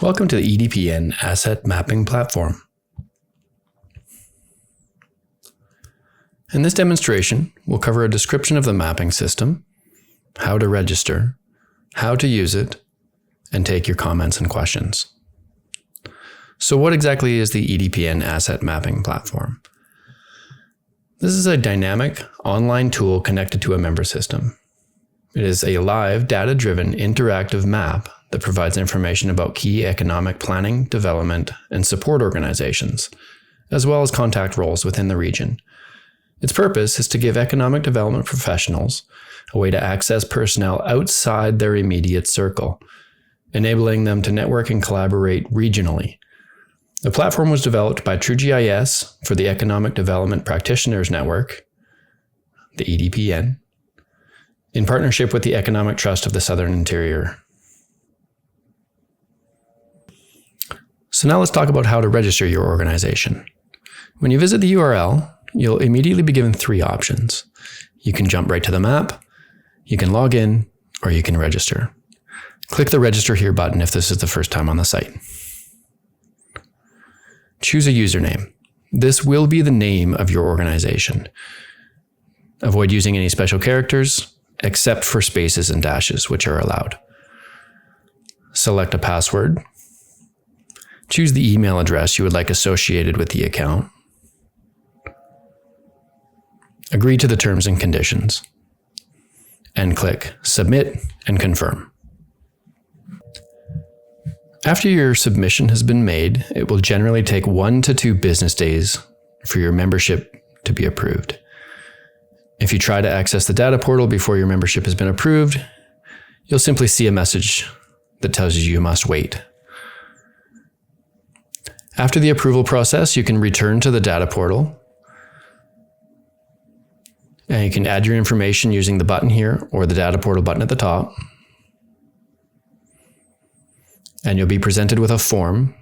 Welcome to the EDPN Asset Mapping Platform. In this demonstration, we'll cover a description of the mapping system, how to register, how to use it, and take your comments and questions. So what exactly is the EDPN Asset Mapping Platform? This is a dynamic online tool connected to a member system. It is a live, data-driven, interactive map that provides information about key economic planning, development, and support organizations, as well as contact roles within the region. Its purpose is to give economic development professionals a way to access personnel outside their immediate circle, enabling them to network and collaborate regionally. The platform was developed by TrueGIS for the Economic Development Practitioners Network, the EDPN, in partnership with the Economic Trust of the Southern Interior. So now let's talk about how to register your organization. When you visit the URL, you'll immediately be given three options. You can jump right to the map, you can log in, or you can register. Click the Register Here button if this is the first time on the site. Choose a username. This will be the name of your organization. Avoid using any special characters, except for spaces and dashes, which are allowed. Select a password. Choose the email address you would like associated with the account. Agree to the terms and conditions. And click Submit and Confirm. After your submission has been made, it will generally take 1 to 2 business days for your membership to be approved. If you try to access the data portal before your membership has been approved, you'll simply see a message that tells you must wait. After the approval process, you can return to the data portal, and you can add your information using the button here or the data portal button at the top. And you'll be presented with a form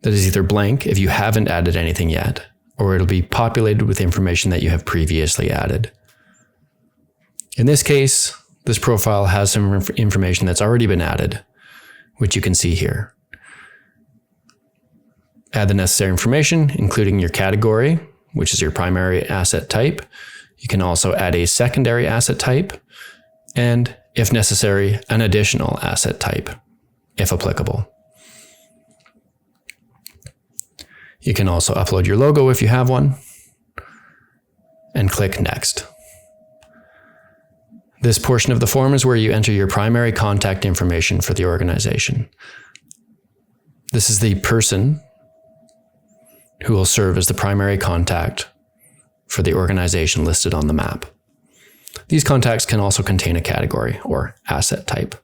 that is either blank if you haven't added anything yet, or it'll be populated with information that you have previously added. In this case, this profile has some information that's already been added, which you can see here. Add the necessary information, including your category, which is your primary asset type. You can also add a secondary asset type, and, if necessary, an additional asset type, if applicable. You can also upload your logo if you have one, and click Next. This portion of the form is where you enter your primary contact information for the organization. This is the person who will serve as the primary contact for the organization listed on the map. These contacts can also contain a category or asset type.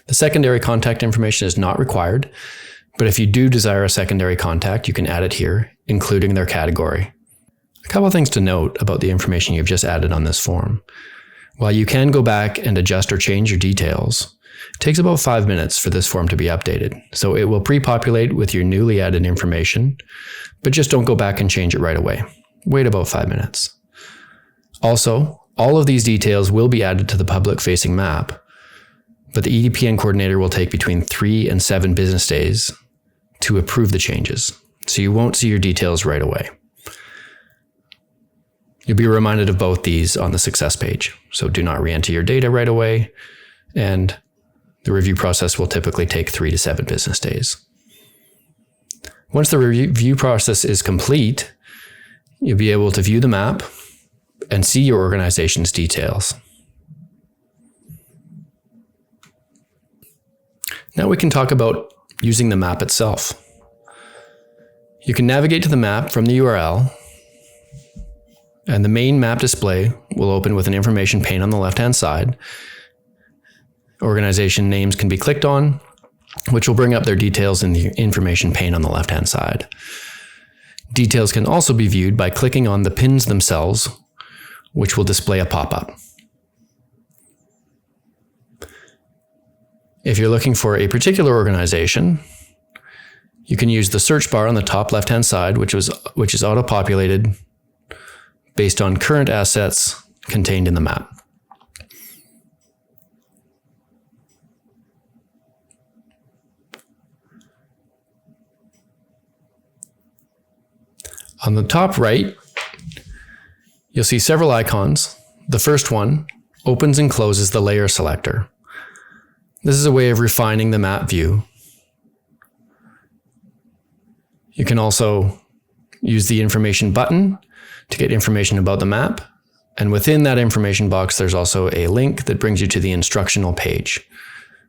The secondary contact information is not required, but if you do desire a secondary contact, you can add it here, including their category. A couple of things to note about the information you've just added on this form. While you can go back and adjust or change your details, it takes about 5 minutes for this form to be updated, so it will pre-populate with your newly added information, but just don't go back and change it right away. Wait about 5 minutes. Also, all of these details will be added to the public-facing map, but the EDPN coordinator will take between 3 and 7 business days to approve the changes, so you won't see your details right away. You'll be reminded of both these on the success page, so do not re-enter your data right away, and the review process will typically take 3 to 7 business days. Once the review process is complete, you'll be able to view the map and see your organization's details. Now we can talk about using the map itself. You can navigate to the map from the URL, and the main map display will open with an information pane on the left-hand side. Organization names can be clicked on, which will bring up their details in the information pane on the left-hand side. Details can also be viewed by clicking on the pins themselves, which will display a pop-up. If you're looking for a particular organization, you can use the search bar on the top left-hand side, which is auto-populated based on current assets contained in the map. On the top right, you'll see several icons. The first one opens and closes the layer selector. This is a way of refining the map view. You can also use the information button to get information about the map. And within that information box, there's also a link that brings you to the instructional page,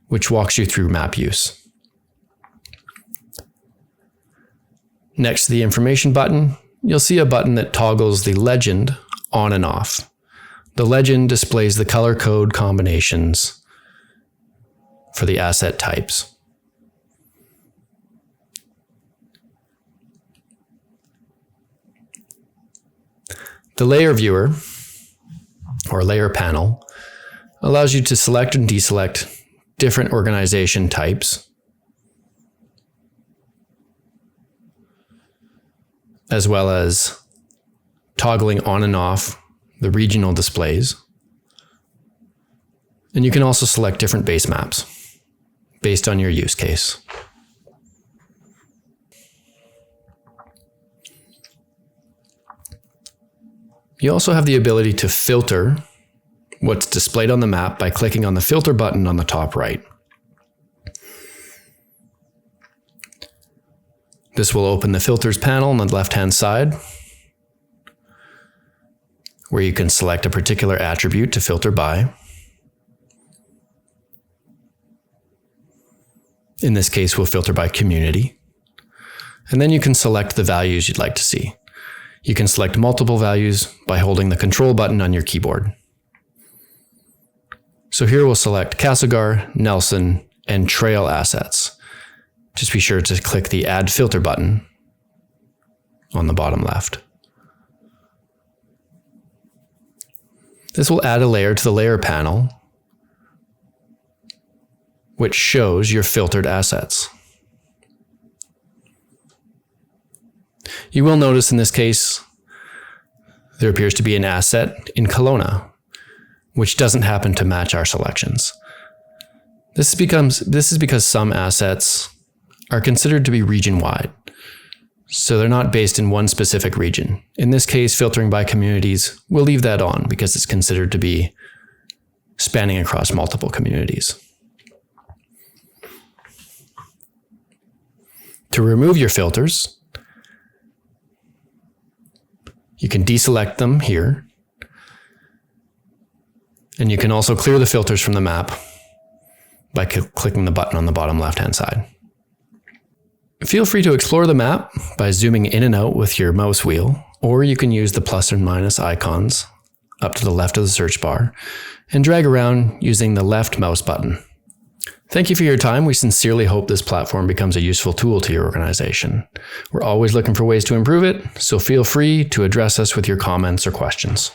which walks you through map use. Next to the information button, you'll see a button that toggles the legend on and off. The legend displays the color code combinations for the asset types. The layer viewer, or layer panel, allows you to select and deselect different organization types, as well as toggling on and off the regional displays. And you can also select different base maps based on your use case. You also have the ability to filter what's displayed on the map by clicking on the filter button on the top right. This will open the filters panel on the left-hand side, where you can select a particular attribute to filter by. In this case, we'll filter by community. And then you can select the values you'd like to see. You can select multiple values by holding the control button on your keyboard. So here we'll select Castlegar, Nelson, and Trail assets. Just be sure to click the Add Filter button on the bottom left. This will add a layer to the layer panel, which shows your filtered assets. You will notice in this case, there appears to be an asset in Kelowna, which doesn't happen to match our selections. This is because some assets are considered to be region-wide, so they're not based in one specific region. In this case, filtering by communities, we'll leave that on because it's considered to be spanning across multiple communities. To remove your filters, you can deselect them here, and you can also clear the filters from the map by clicking the button on the bottom left-hand side. Feel free to explore the map by zooming in and out with your mouse wheel, or you can use the plus and minus icons up to the left of the search bar and drag around using the left mouse button. Thank you for your time. We sincerely hope this platform becomes a useful tool to your organization. We're always looking for ways to improve it, so feel free to address us with your comments or questions.